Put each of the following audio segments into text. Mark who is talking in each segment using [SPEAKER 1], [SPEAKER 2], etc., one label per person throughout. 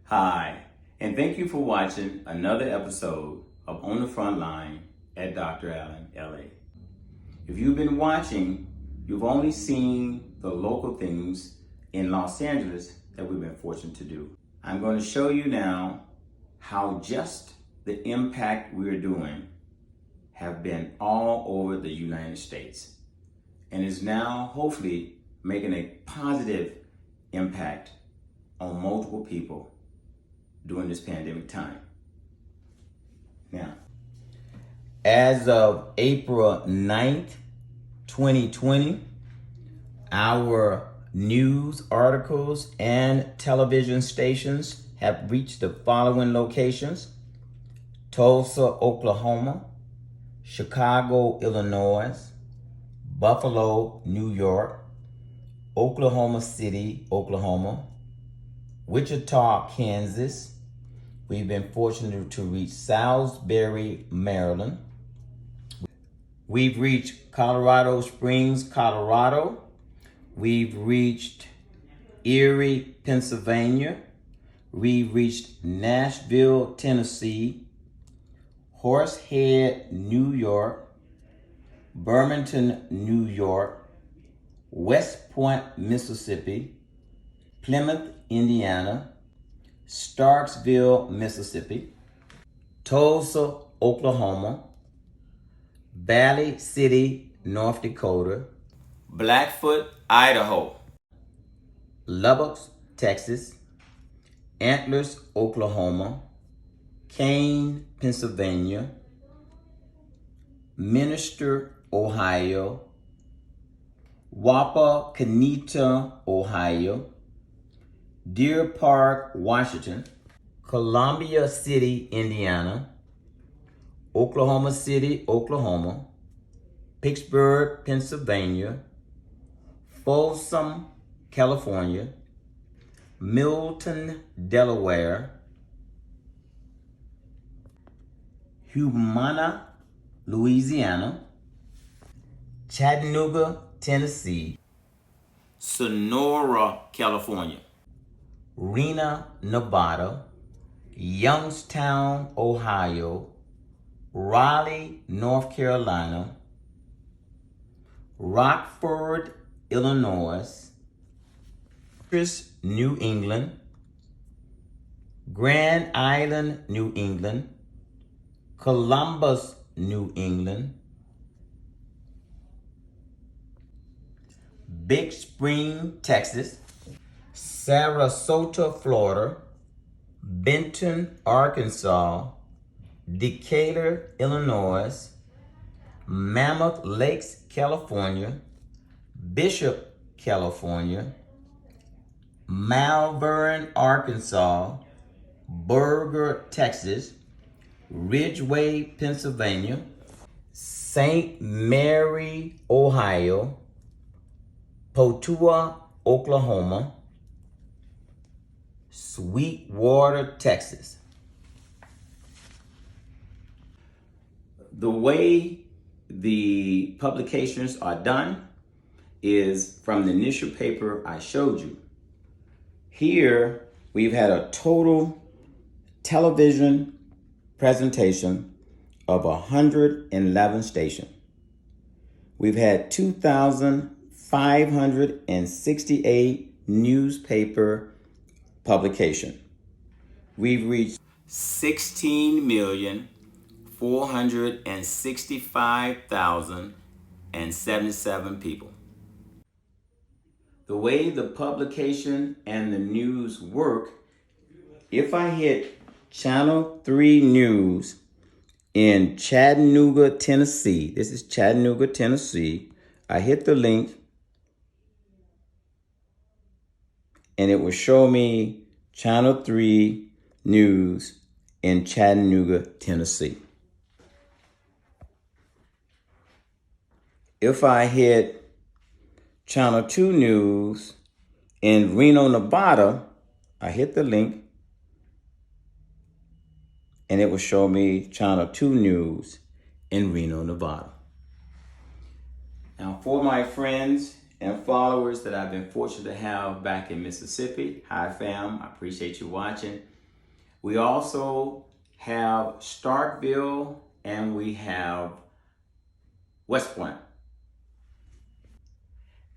[SPEAKER 1] Hi, and thank you for watching another episode of On the Front Line at Dr. Allen, LA. If you've been watching, you've only seen the local things in Los Angeles that we've been fortunate to do. I'm going to show you now how just the impact we're doing have been all over the United States and is now hopefully making a positive impact on multiple people during this pandemic time. Now, as of April 9th, 2020, our news articles and television stations have reached the following locations: Tulsa, Oklahoma; Chicago, Illinois; Buffalo, New York; Oklahoma City, Oklahoma; Wichita, Kansas. We've been fortunate to reach Salisbury, Maryland. We've reached Colorado Springs, Colorado. We've reached Erie, Pennsylvania. We've reached Nashville, Tennessee; Horsehead, New York; Birmingham, New York; West Point, Mississippi; Plymouth, Indiana; Starksville, Mississippi; Tulsa, Oklahoma; Valley City, North Dakota; Blackfoot, Idaho; Lubbock, Texas; Antlers, Oklahoma; Kane, Pennsylvania; Minister, Ohio; Wapakoneta, Ohio; Deer Park, Washington; Columbia City, Indiana; Oklahoma City, Oklahoma; Pittsburgh, Pennsylvania; Folsom, California; Milton, Delaware; Humana, Louisiana; Chattanooga, Tennessee; Sonora, California; Reno, Nevada; Youngstown, Ohio; Raleigh, North Carolina; Rockford, Illinois; New England; Grand Island, New England; Columbus, New England; Big Spring, Texas; Sarasota, Florida; Benton, Arkansas; Decatur, Illinois; Mammoth Lakes, California; Bishop, California; Malvern, Arkansas; Berger, Texas; Ridgeway, Pennsylvania; St. Mary, Ohio; Potua, Oklahoma; Sweetwater, Texas. The way the publications are done is from the initial paper I showed you. Here, we've had a total television presentation of 111 stations. We've had 2,568 newspaper publication. We've reached 16,465,077 people. The way the publication and the news work, if I hit Channel 3 News in Chattanooga, Tennessee, this is Chattanooga, Tennessee, I hit the link and it will show me Channel 3 News in Chattanooga, Tennessee. If I hit Channel 2 News in Reno, Nevada, I hit the link and it will show me Channel 2 News in Reno, Nevada. Now, for my friends and followers that I've been fortunate to have back in Mississippi, hi fam, I appreciate you watching. We also have Starkville and we have West Point.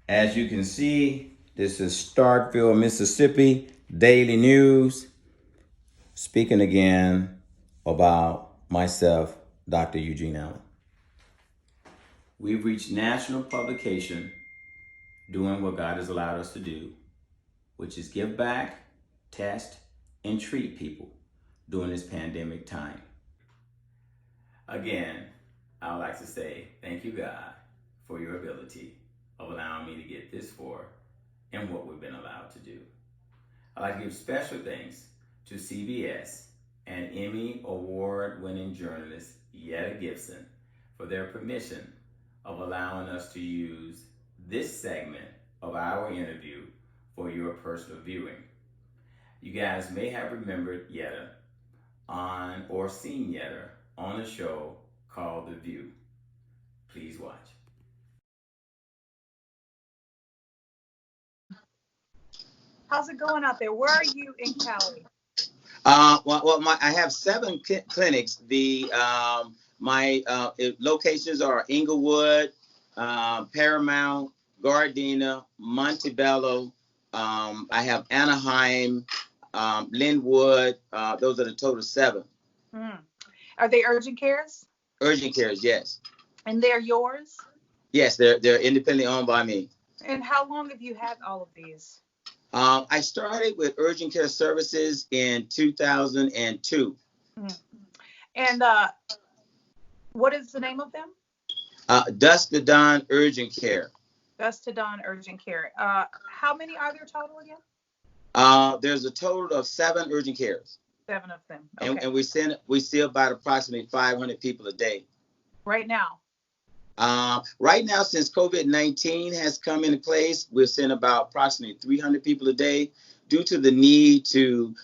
[SPEAKER 1] As you can see, this is Starkville, Mississippi Daily News. Speaking again about myself, Dr. Eugene Allen. We've reached national publication doing what God has allowed us to do, which is give back, test, and treat people during this pandemic time. Again, I would like to say thank you, God, for your ability of allowing me to get this far and what we've been allowed to do. I'd like to give special thanks to CBS and Emmy Award-winning journalist Yetta Gibson for their permission of allowing us to use this segment of our interview for your personal viewing. You guys may have remembered Yetta on or seen Yetta on a show called The View. Please watch.
[SPEAKER 2] How's it going out there? Where are you in Cali?
[SPEAKER 3] I have 7 clinics. My locations are Inglewood, Paramount, Gardena, Montebello. I have Anaheim, Linwood. Those are the total 7.
[SPEAKER 2] Are they urgent cares?
[SPEAKER 3] Urgent cares, yes.
[SPEAKER 2] And they're yours?
[SPEAKER 3] Yes, they're independently owned by me.
[SPEAKER 2] And how long have you had all of these?
[SPEAKER 3] I started with urgent care services in 2002.
[SPEAKER 2] And what is the name of them?
[SPEAKER 3] Dusk to Dawn Urgent Care.
[SPEAKER 2] Dusk to Dawn Urgent Care. How many are there total again?
[SPEAKER 3] There's a total of 7 urgent cares.
[SPEAKER 2] 7 of them. Okay.
[SPEAKER 3] And we see about approximately 500 people a day.
[SPEAKER 2] Right now?
[SPEAKER 3] Right now, since COVID-19 has come into place, we're seeing about approximately 300 people a day due to the need to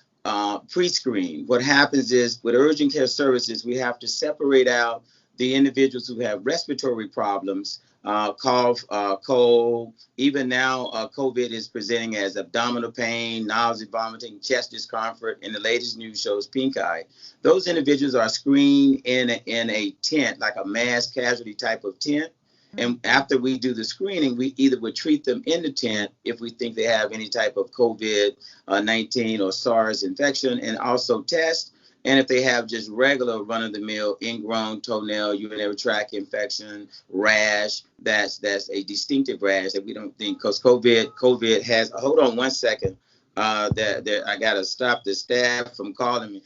[SPEAKER 3] pre-screen. What happens is with urgent care services, we have to separate out the individuals who have respiratory problems, cough, cold. Even now, COVID is presenting as abdominal pain, nausea, vomiting, chest discomfort, and the latest news shows pink eye. Those individuals are screened in a tent, like a mass casualty type of tent. And after we do the screening, we either would treat them in the tent if we think they have any type of COVID-19 or SARS infection, and also test. And if they have just regular run-of-the-mill ingrown toenail, urinary tract infection, rash, that's a distinctive rash that we don't think, because COVID has. Hold on one second. I gotta stop the staff from calling me.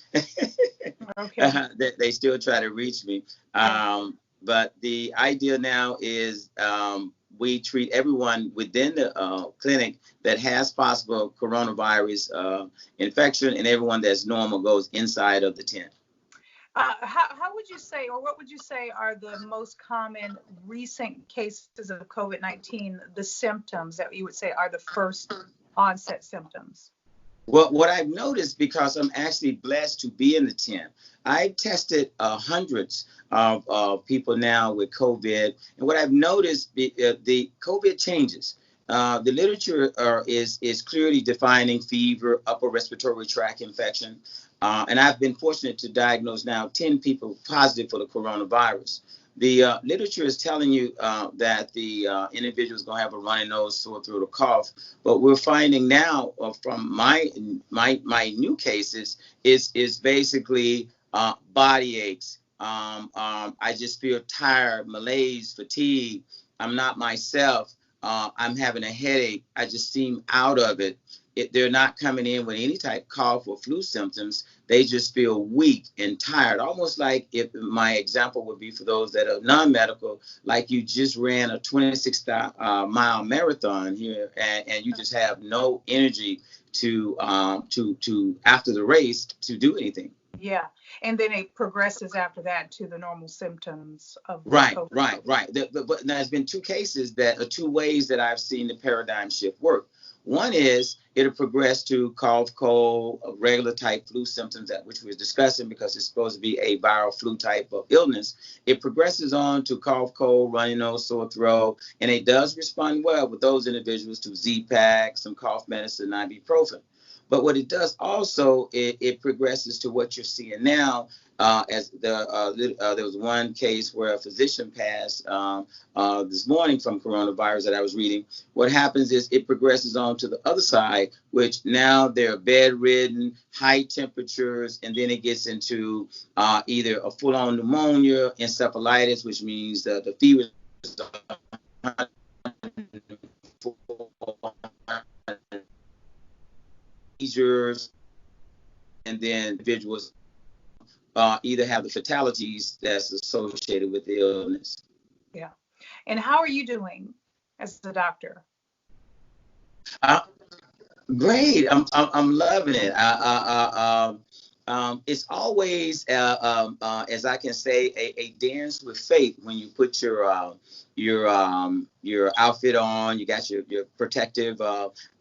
[SPEAKER 2] Okay.
[SPEAKER 3] They still try to reach me. But the idea now is we treat everyone within the clinic that has possible coronavirus infection, and everyone that's normal goes inside of the tent.
[SPEAKER 2] How would you say, or what would you say are the most common recent cases of COVID-19, the symptoms that you would say are the first onset symptoms?
[SPEAKER 3] Well, what I've noticed, because I'm actually blessed to be in the tent, I've tested hundreds of people now with COVID. And what I've noticed, the COVID changes. The literature is clearly defining fever, upper respiratory tract infection. And I've been fortunate to diagnose now 10 people positive for the coronavirus. The literature is telling you that the individual is going to have a runny nose, sore throat, or cough. But we're finding now from my new cases is basically body aches. I just feel tired, malaise, fatigue. I'm not myself. I'm having a headache. I just seem out of it. They're not coming in with any type of cough or flu symptoms. They just feel weak and tired, almost like, if my example would be for those that are non-medical, like you just ran a 26-mile marathon here, and you just have no energy to after the race to do anything.
[SPEAKER 2] Yeah, and then it progresses after that to the normal symptoms of
[SPEAKER 3] Right.
[SPEAKER 2] COVID.
[SPEAKER 3] But there's been 2 cases that are 2 ways that I've seen the paradigm shift work. One is it'll progress to cough, cold, regular type flu symptoms, that which we're discussing because it's supposed to be a viral flu type of illness. It progresses on to cough, cold, runny nose, sore throat, and it does respond well with those individuals to Z-Pak, some cough medicine, ibuprofen. But what it does also, it progresses to what you're seeing now. There was one case where a physician passed this morning from coronavirus that I was reading. What happens is it progresses on to the other side, which now they're bedridden, high temperatures, and then it gets into either a full-on pneumonia, encephalitis, which means the fever is seizures, and then individuals either have the fatalities that's associated with the illness.
[SPEAKER 2] Yeah. And how are you doing as the doctor?
[SPEAKER 3] Uh, Great. I'm loving it. It's always, as I can say, a dance with faith when you put your outfit on. You got your protective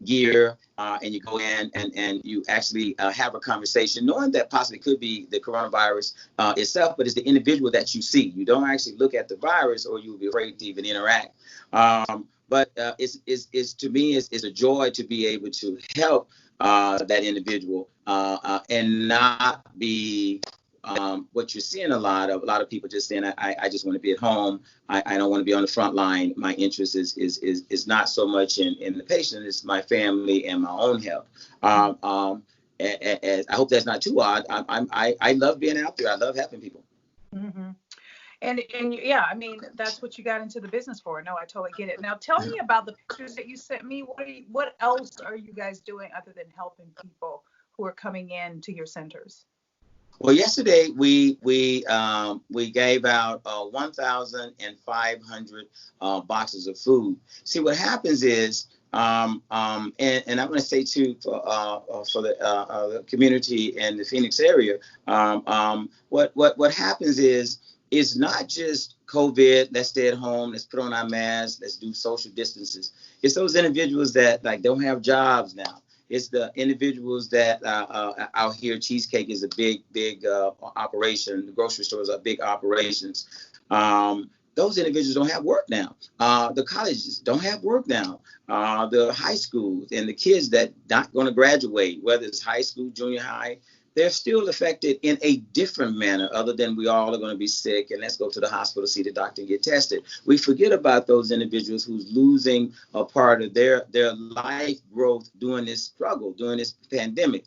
[SPEAKER 3] gear, and you go in and you actually have a conversation, knowing that possibly could be the coronavirus itself, but it's the individual that you see. You don't actually look at the virus, or you will be afraid to even interact. But it's to me, it's a joy to be able to help that individual and not be what you're seeing a lot of people just saying, I just want to be at home. I don't want to be on the front line. My interest is not so much in the patient, it's my family and my own health. I hope that's not too odd. I love being out there. I love helping people.
[SPEAKER 2] Mm-hmm. And yeah, I mean, that's what you got into the business for. No, I totally get it. Now, tell me about the pictures that you sent me. What else are you guys doing other than helping people who are coming in to your centers?
[SPEAKER 3] Well, yesterday we gave out 1,500 boxes of food. See, what happens is, and I'm going to say too for the community in the Phoenix area, what happens is, it's not just COVID, let's stay at home, let's put on our masks, let's do social distances. It's those individuals that like don't have jobs now. It's the individuals that out here, cheesecake is a big operation. The grocery stores are big operations. Those individuals don't have work now. The colleges don't have work now. The high schools and the kids that not going to graduate, whether it's high school, junior high, they're still affected in a different manner, other than we all are going to be sick and let's go to the hospital, see the doctor, and get tested. We forget about those individuals who's losing a part of their life growth during this struggle, during this pandemic.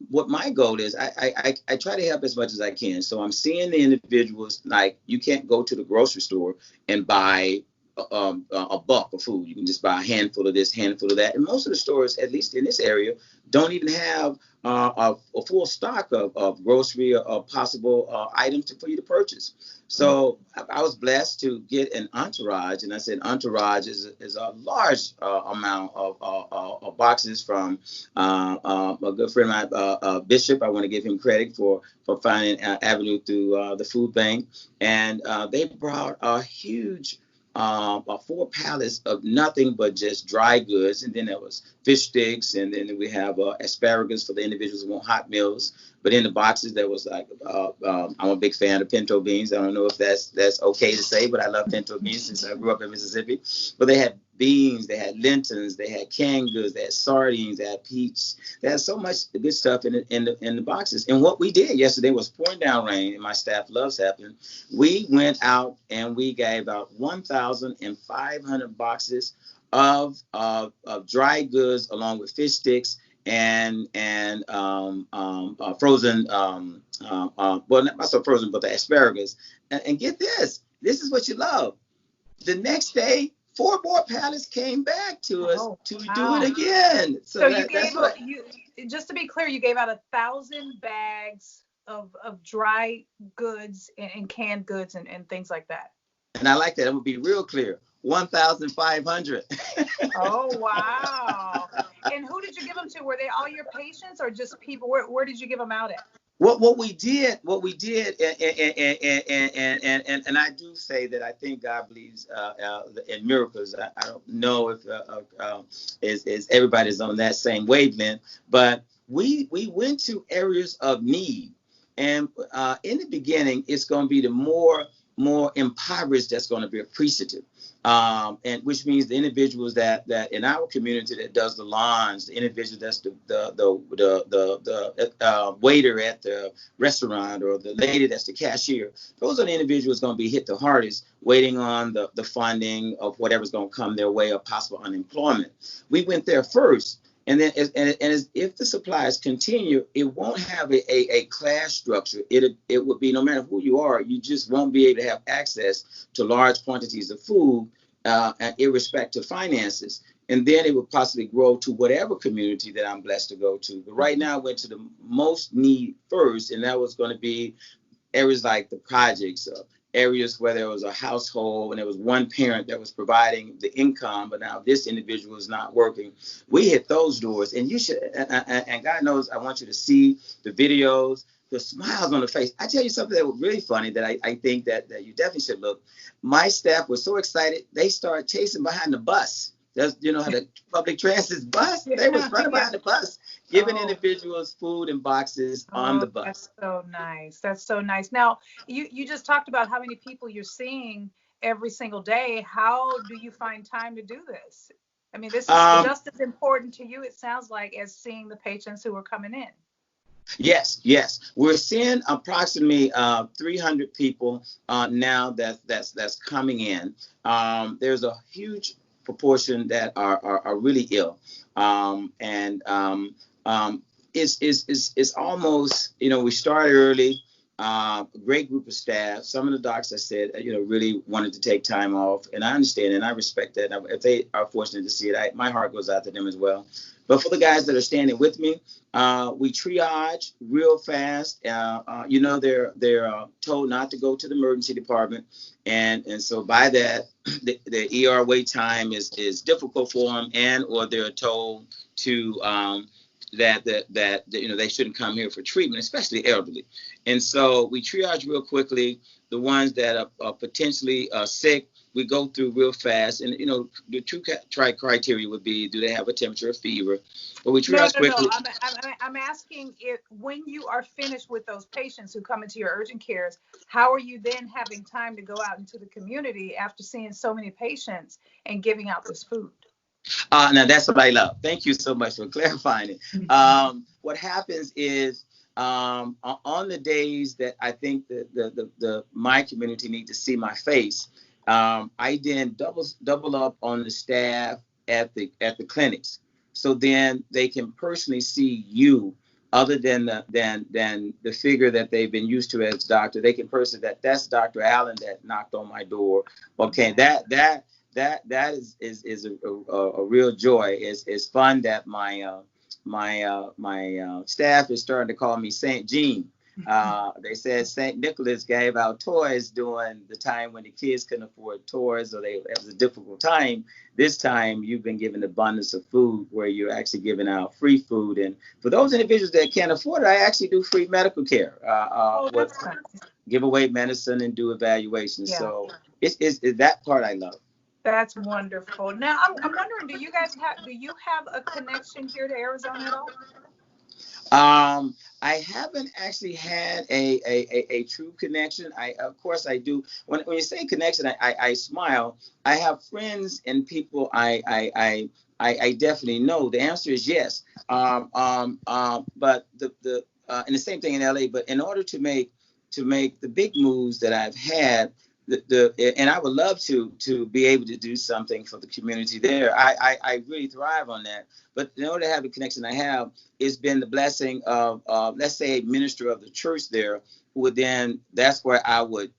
[SPEAKER 3] What my goal is, I try to help as much as I can. So I'm seeing the individuals, like you can't go to the grocery store and buy a buck of food. You can just buy a handful of this, handful of that. And most of the stores, at least in this area, don't even have a full stock of grocery or possible items for you to purchase. So I was blessed to get an entourage, and I said entourage is a large amount of boxes from a good friend of mine, Bishop. I want to give him credit for finding avenue through the food bank, and they brought a huge 4 pallets of nothing but just dry goods, and then there was fish sticks, and then we have asparagus for the individuals who want hot meals. But in the boxes there was like I'm a big fan of pinto beans. I don't know if that's okay to say, but I love pinto beans since I grew up in Mississippi. But they had beans, they had lentils, they had canned goods, they had sardines, they had peach. They had so much good stuff in the boxes. And what we did yesterday was pouring down rain, and my staff loves helping. We went out and we gave out 1,500 boxes of dry goods, along with fish sticks and frozen, well, not so frozen, but the asparagus. And get this is what you love. The next day, 4 more pallets came back to us do it again.
[SPEAKER 2] So you gave just to be clear, you gave out 1,000 bags of dry goods and canned goods and things like that.
[SPEAKER 3] And I like that. I'm gonna be real clear. 1,500.
[SPEAKER 2] Oh, wow. And who did you give them to? Were they all your patients or just people? Where did you give them out at?
[SPEAKER 3] What we did, and I do say that I think God believes in miracles. I don't know if is everybody's on that same wavelength, but we went to areas of need, and in the beginning, it's going to be the more more impoverished that's going to be appreciative. And which means the individuals that in our community that does the lawns, the individual that's the waiter at the restaurant, or the lady that's the cashier, those are the individuals going to be hit the hardest, waiting on the funding of whatever's going to come their way, or possible unemployment. We went there first. And then, if the supplies continue, it won't have a class structure. It would be, no matter who you are, you just won't be able to have access to large quantities of food, irrespective of finances. And then it would possibly grow to whatever community that I'm blessed to go to. But right now, I went to the most need first, and that was going to be areas like the projects, areas where there was a household and there was one parent that was providing the income, but now this individual is not working. We hit those doors, and you should, and God knows I want you to see the videos, the smiles on the face. I tell you something that was really funny that I think that you definitely should look. My staff was so excited, they started chasing behind the bus. That's, you know, how the public transit bus, they was running behind the bus, giving individuals food and boxes on the bus.
[SPEAKER 2] That's so nice. That's so nice. Now, you just talked about how many people you're seeing every single day. How do you find time to do this? I mean, this is just as important to you, it sounds like, as seeing the patients who are coming in.
[SPEAKER 3] Yes. We're seeing approximately 300 people now that's coming in. There's a huge proportion that are really ill, and it's almost, you know, we started early, great group of staff. Some of the docs, I said, you know, really wanted to take time off, and I understand and I respect that. If they are fortunate to see it, my heart goes out to them as well. But for the guys that are standing with me, we triage real fast. You know, they're told not to go to the emergency department, and so by that, the ER wait time is difficult for them, and or they're told to that you know, they shouldn't come here for treatment, especially elderly. And so we triage real quickly. The ones that are potentially sick, we go through real fast. And, you know, the true criteria would be, do they have a temperature or fever? But we triage quickly.
[SPEAKER 2] No. I'm asking, if when you are finished with those patients who come into your urgent cares, how are you then having time to go out into the community after seeing so many patients and giving out this food?
[SPEAKER 3] Now that's what I love. Thank you so much for clarifying it. What happens is, on the days that I think that my community need to see my face, I then double up on the staff at the clinics, so then they can personally see you, other than the figure that they've been used to as doctor. They can personally, that's Dr. Allen that knocked on my door. Okay, that is a real joy. It's fun that my staff is starting to call me Saint Jean. They said Saint Nicholas gave out toys during the time when the kids couldn't afford toys, or it was a difficult time. This time you've been given abundance of food, where you're actually giving out free food. And for those individuals that can't afford it, I actually do free medical care.
[SPEAKER 2] That's nice.
[SPEAKER 3] Give away medicine and do evaluations.
[SPEAKER 2] Yeah.
[SPEAKER 3] So it's that part I love.
[SPEAKER 2] That's wonderful. Now, I'm wondering, do you have a connection here to Arizona at all?
[SPEAKER 3] I haven't actually had a true connection. Of course I do. When you say connection, I smile. I have friends and people I definitely know. The answer is yes. But and the same thing in LA. But in order to make the big moves that I've had, and I would love to be able to do something for the community there. I really thrive on that. But in order to have the connection I have, it's been the blessing of, let's say, a minister of the church there, who would then, that's where I would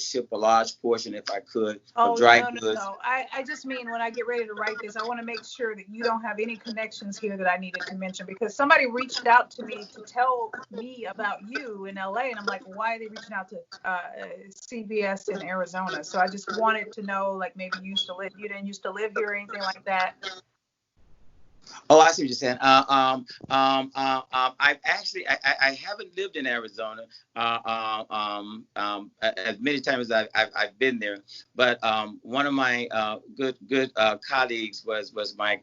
[SPEAKER 3] ship a large portion, if I could, of dry goods.
[SPEAKER 2] No. I just mean, when I get ready to write this, I want to make sure that you don't have any connections here that I needed to mention, because somebody reached out to me to tell me about you in LA, and I'm like, why are they reaching out to CBS in Arizona? So I just wanted to know, like, maybe you didn't used to live here or anything like that.
[SPEAKER 3] Oh, I see what you're saying. I haven't lived in Arizona as many times as I've been there, but one of my good colleagues was my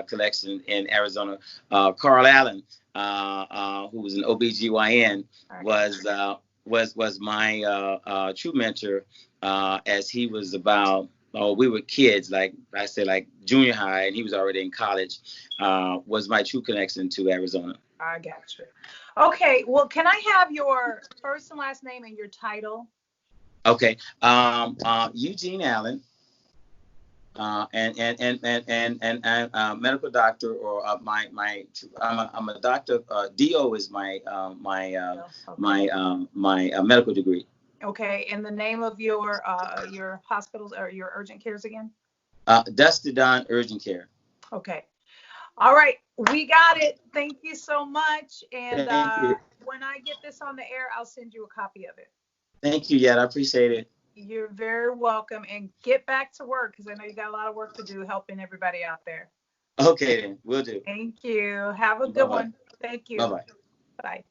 [SPEAKER 3] connection in Arizona. Carl Allen, who was an OBGYN, was my true mentor as he was about. Oh, we were kids, like I said, like junior high, and he was already in college. Was my true connection to Arizona.
[SPEAKER 2] I got you. Okay, well, can I have your first and last name and your title?
[SPEAKER 3] Okay, Eugene Allen, and medical doctor, or I'm a doctor. DO is my medical degree.
[SPEAKER 2] Okay, and the name of your hospitals or your urgent cares again?
[SPEAKER 3] Dusty Don Urgent Care.
[SPEAKER 2] Okay. All right, we got it. Thank you so much. And
[SPEAKER 3] Thank you.
[SPEAKER 2] when I get this on the air, I'll send you a copy of it.
[SPEAKER 3] Thank you, Yet. I appreciate it.
[SPEAKER 2] You're very welcome. And get back to work, because I know you got a lot of work to do helping everybody out there.
[SPEAKER 3] Okay, then. Will do.
[SPEAKER 2] Thank you. Have a good one. Thank you.
[SPEAKER 3] Bye-bye.
[SPEAKER 2] Bye.